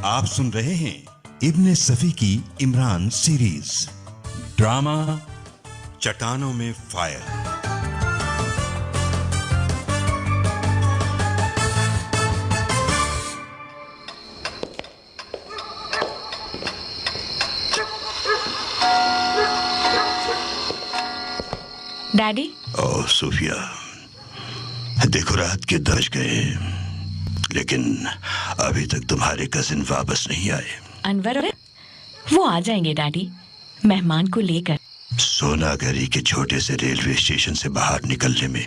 आप सुन रहे हैं इब्ने सफी की इमरान सीरीज, ड्रामा चट्टानों में फायर। डैडी। ओह सूफिया, देखो रात के 10 गए, लेकिन अभी तक तुम्हारे कजिन वापस नहीं आए। अनवर वो आ जाएंगे डैडी, मेहमान को लेकर। सोनागरी के छोटे से रेलवे स्टेशन से बाहर निकलने में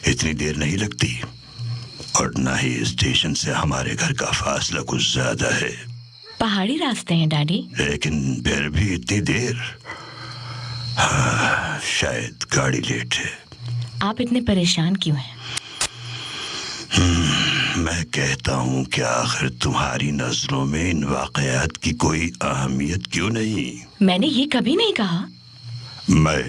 इतनी देर नहीं लगती, और न ही स्टेशन से हमारे घर का फासला कुछ ज्यादा है। पहाड़ी रास्ते हैं डैडी। लेकिन फिर भी इतनी देर, हाँ, शायद गाड़ी लेट है। आप इतने परेशान क्यों हैं? मैं कहता हूँ कि आखिर तुम्हारी नजरों में इन वाकयात की कोई अहमियत क्यों नहीं? मैंने ये कभी नहीं कहा। मैं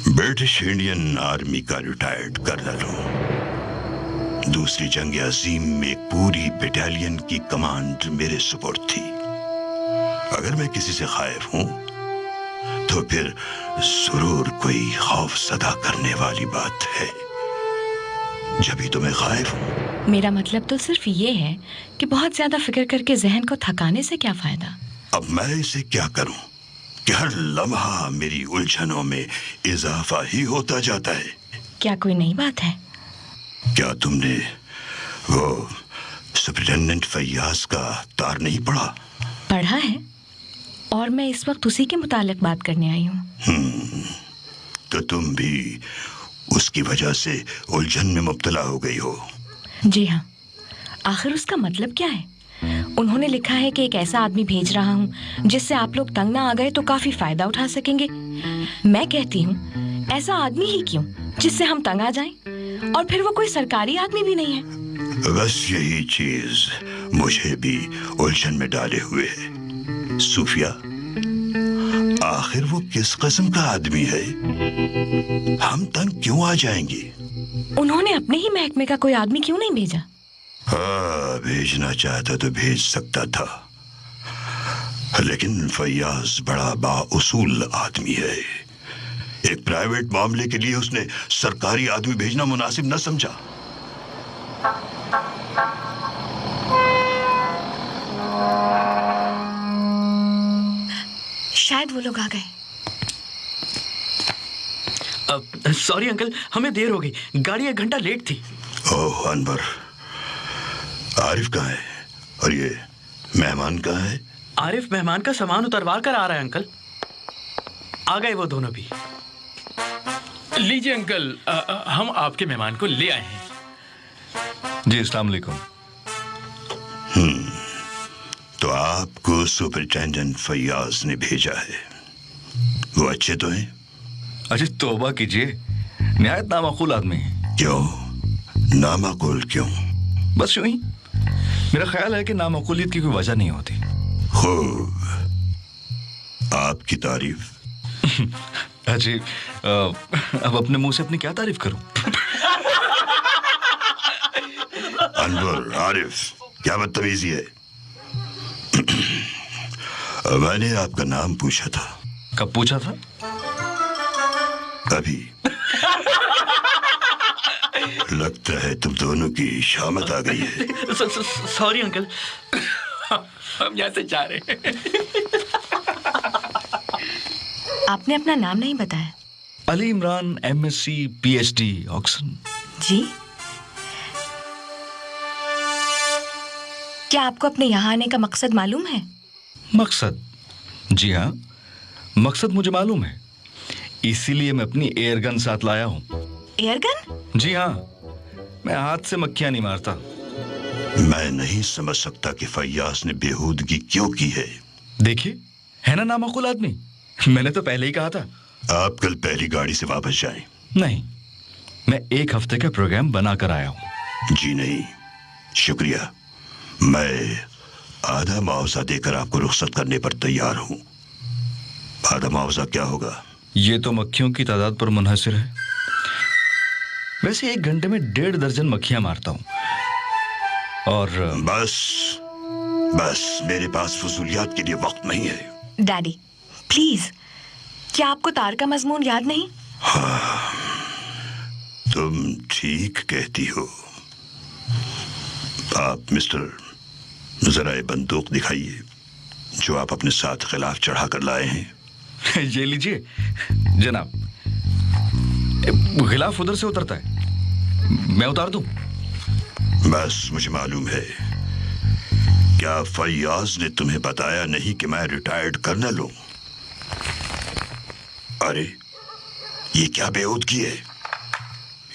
ब्रिटिश इंडियन आर्मी का रिटायर्ड कर्नल हूँ। दूसरी जंग अजीम में एक पूरी बटालियन की कमांड मेरे सुपुर्द थी। अगर मैं किसी से खाइफ हूँ तो फिर जरूर कोई खौफ सदा करने वाली बात है। जब ही तो मैं खाइफ हूँ। मेरा मतलब तो सिर्फ ये है कि बहुत ज्यादा फिक्र करके जहन को थकाने से क्या फायदा। अब मैं इसे क्या करूं कि हर लम्हा मेरी उलझनों में इजाफा ही होता जाता है। क्या कोई नई बात है? क्या तुमने वो सुपरिटेंडेंट फैयाज का तार नहीं पढ़ा? पढ़ा है, और मैं इस वक्त उसी के मुतालिक बात करने आई हूँ। तो तुम भी उसकी वजह से उलझन में मुब्तला हो गई हो? जी हाँ। आखिर उसका मतलब क्या है? उन्होंने लिखा है कि एक ऐसा आदमी भेज रहा हूँ जिससे आप लोग तंग ना आ गए तो काफी फायदा उठा सकेंगे। मैं कहती हूँ ऐसा आदमी ही क्यों जिससे हम तंग आ जाएं? और फिर वो कोई सरकारी आदमी भी नहीं है। बस यही चीज मुझे भी उलझन में डाले हुए है। सूफिया, आखिर वो किस किस्म का आदमी है? हम तंग क्यों आ जाएंगे? उन्होंने अपने ही महकमे का कोई आदमी क्यों नहीं भेजा? हाँ, भेजना चाहता तो भेज सकता था, लेकिन फैयाज बड़ा बाउसूल आदमी है। एक प्राइवेट मामले के लिए उसने सरकारी आदमी भेजना मुनासिब न समझा। शायद वो लोग आ गए। सॉरी अंकल, हमें देर हो गई, गाड़ी 1 घंटा लेट थी। ओह अनवर, आरिफ कहाँ है? और ये मेहमान कहाँ है? आरिफ मेहमान का सामान उतरवा कर आ रहा है अंकल। आ गए वो दोनों भी। लीजिए अंकल, हम आपके मेहमान को ले आए हैं। जी अस्सलाम वालेकुम। तो आपको सुपरिटेंडेंट फैयाज ने भेजा है। वो अच्छे तो हैं? अच्छा तौबा कीजिए, निहायत नामाकूल आदमी है। क्यों नामाकूल क्यों? बस यूं ही। मेरा ख्याल है कि नामाकूलियत की कोई वजह नहीं होती। खूब, आपकी तारीफ। अजी, अब अपने मुंह से अपनी क्या तारीफ करूं? अनवर, आरिफ, क्या बदतमीजी है? मैंने आपका नाम पूछा था। कब पूछा था? अभी। लगता है तुम दोनों की शामत आ गई है। सॉरी अंकल, हम यहाँ से जा रहे हैं। आपने अपना नाम नहीं बताया। Ali Imran, MSc PhD Oxon. जी, क्या आपको अपने यहाँ आने का मकसद मालूम है? मकसद? जी हाँ, मकसद मुझे मालूम है, इसीलिए मैं अपनी एयरगन साथ लाया हूँ। एयरगन? जी हाँ, मैं हाथ से मक्खियां नहीं मारता। मैं नहीं समझ सकता कि फैयाज ने बेहूदगी क्यों की है। देखिए, है ना नामाकूल आदमी। मैंने तो पहले ही कहा था। आप कल पहली गाड़ी से वापस जाएं। नहीं, मैं 1 हफ्ते का प्रोग्राम बनाकर आया हूँ। जी नहीं, शुक्रिया। मैं आधा मुआवजा देकर आपको रुखसत करने पर तैयार हूँ। आधा मुआवजा क्या होगा? ये तो मक्खियों की तादाद पर मुनहसिर है। वैसे 1 घंटे में 1.5 दर्जन मक्खियां मारता हूँ। और बस बस मेरे पास फजूलियात के लिए वक्त नहीं है। डैडी प्लीज, क्या आपको तार का मजमून याद नहीं? तुम ठीक कहती हो। आप मिस्टर, जरा ये बंदूक दिखाइए जो आप अपने साथ खिलाफ चढ़ा कर लाए हैं। ये लीजिए जनाब। खिलाफ उधर से उतरता है, मैं उतार दूं? बस मुझे मालूम है। क्या फैयाज ने तुम्हें बताया नहीं कि मैं रिटायर्ड कर्नल हूं? अरे ये क्या बेहूदगी है?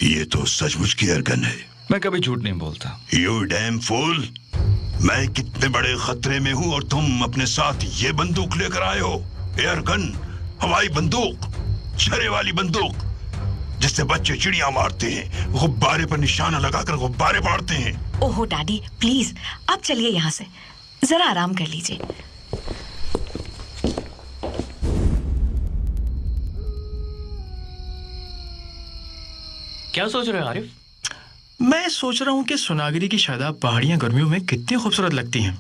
ये तो सचमुच की एयरगन है। मैं कभी झूठ नहीं बोलता। यू डैम फूल, मैं कितने बड़े खतरे में हूं और तुम अपने साथ ये बंदूक लेकर आए हो। एयरगन, हवाई बंदूक, छर्रे वाली बंदूक जिससे बच्चे चिड़िया मारते हैं, गुब्बारे पर निशाना लगाकर गुब्बारे मारते हैं। ओहो डैडी प्लीज, आप चलिए यहाँ से, जरा आराम कर लीजिए। क्या सोच रहे हो आरिफ? मैं सोच रहा हूँ कि सोनागिरी की शादाब पहाड़ियाँ गर्मियों में कितनी खूबसूरत लगती हैं।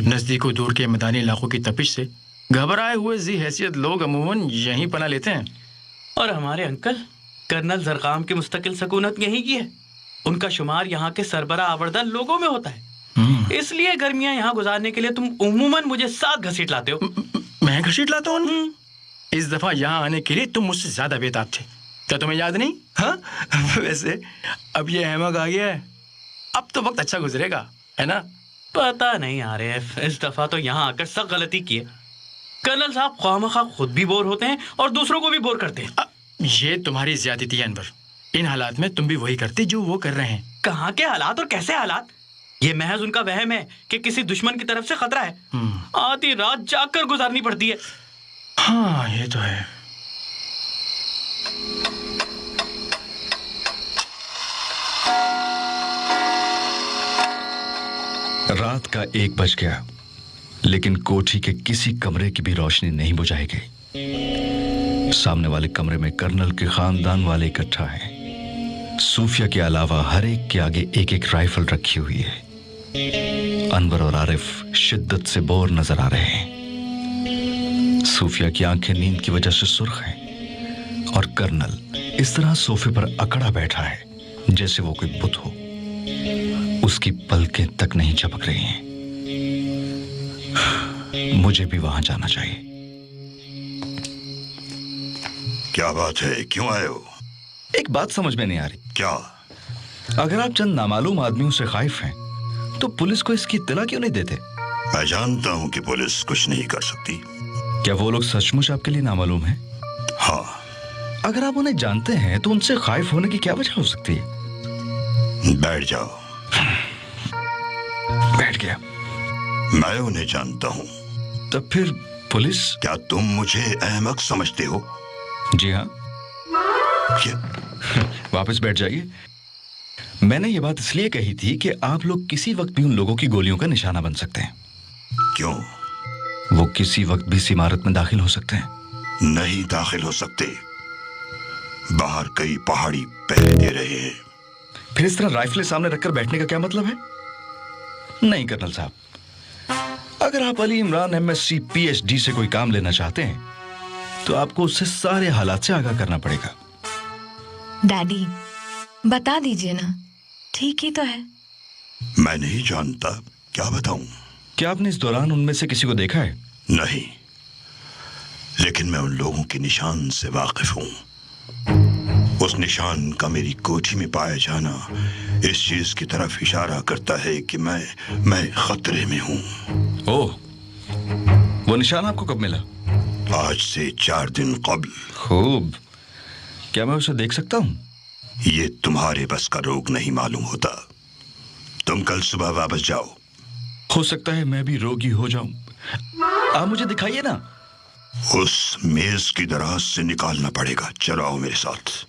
नजदीक और दूर के मैदानी इलाकों की तपिश से घबराए हुए जी हैसियत लोग अमूमन यहीं पनाह लेते हैं। और हमारे अंकल कर्नल जरकाम की मुस्तकिल सकूनत यहीं की है। उनका शुमार यहाँ के सरबरा आवर्दा लोगों में होता है। इसलिए गर्मियाँ यहाँ गुजारने के लिए तुम उमूमन मुझे साथ घसीट लाते हो। मैं घसीट लाता हूँ? इस दफा यहाँ आने के लिए तुम मुझसे ज्यादा बेताब थे। क्या तुम्हें याद नहीं? हाँ वैसे अब ये अहमक आ गया है, अब तो वक्त अच्छा गुजरेगा, है ना? पता नहीं आरिफ, इस दफा तो यहाँ आकर सब गलती की है। कर्नल साहब ख्वामखा खुद भी बोर होते हैं और दूसरों को भी बोर करते हैं। ये तुम्हारी ज्यादती है अनवर। इन हालात में तुम भी वही करते जो वो कर रहे हैं। कहाँ के हालात और कैसे हालात? ये महज उनका वहम है कि किसी दुश्मन की तरफ से खतरा है। आधी रात जागकर गुजारनी पड़ती है। हाँ ये तो है। रात का 1 बज गया, लेकिन कोठी के किसी कमरे की भी रोशनी नहीं बुझाई गई। सामने वाले कमरे में कर्नल के खानदान वाले इकट्ठा हैं। सूफिया के अलावा हर एक के आगे एक एक राइफल रखी हुई है। अनवर और आरिफ शिद्दत से बोर नजर आ रहे हैं। सूफिया की आंखें नींद की वजह से सुर्ख हैं और कर्नल इस तरह सोफे पर अकड़ा बैठा है जैसे वो कोई बुत हो। उसकी पलकें तक नहीं झपक रही हैं। मुझे भी वहां जाना चाहिए। क्या बात है, क्यों आए हो? एक बात समझ में नहीं आ रही। क्या? अगर आप चंद नामालूम आदमियों से खाइफ हैं, तो पुलिस को इसकी इत्तला क्यों नहीं देते? मैं जानता हूं कि पुलिस कुछ नहीं कर सकती। क्या वो लोग सचमुच आपके लिए नामालूम हैं? हाँ। अगर आप उन्हें जानते हैं तो उनसे खाइफ होने की क्या वजह हो सकती है? बैठ जाओ। बैठ गया। मैं उन्हें जानता हूं। तब फिर पुलिस? क्या तुम मुझे अहमक समझते हो? जी हाँ। क्या? वापस बैठ जाइए। मैंने ये बात इसलिए कही थी कि आप लोग किसी वक्त भी उन लोगों की गोलियों का निशाना बन सकते हैं। क्यों? वो किसी वक्त भी इस इमारत में दाखिल हो सकते हैं। नहीं दाखिल हो सकते। बाहर कई पहाड़ी पहरे दे रहे हैं। फिर इस तरह राइफलें सामने रखकर बैठने का क्या मतलब है? नहीं कर्नल साहब, अगर आप अली इमरान MSc PhD से कोई काम लेना चाहते हैं तो आपको उससे सारे हालात से आगाह करना पड़ेगा। डैडी बता दीजिए ना, ठीक ही तो है। मैं नहीं जानता, क्या बताऊं? क्या आपने इस दौरान उनमें से किसी को देखा है? नहीं, लेकिन मैं उन लोगों के निशान से वाकिफ हूं। उस निशान का मेरी कोठी में पाया जाना इस चीज की तरफ इशारा करता है कि मैं खतरे में हूं। ओह, वो निशान आपको कब मिला? आज से 4 दिन कबल। खूब। क्या मैं उसे देख सकता हूं? ये तुम्हारे बस का रोग नहीं मालूम होता। तुम कल सुबह वापस जाओ। हो सकता है मैं भी रोगी हो जाऊं। आप मुझे दिखाइए ना। उस मेज की दराज से निकालना पड़ेगा। चलो आओ मेरे साथ।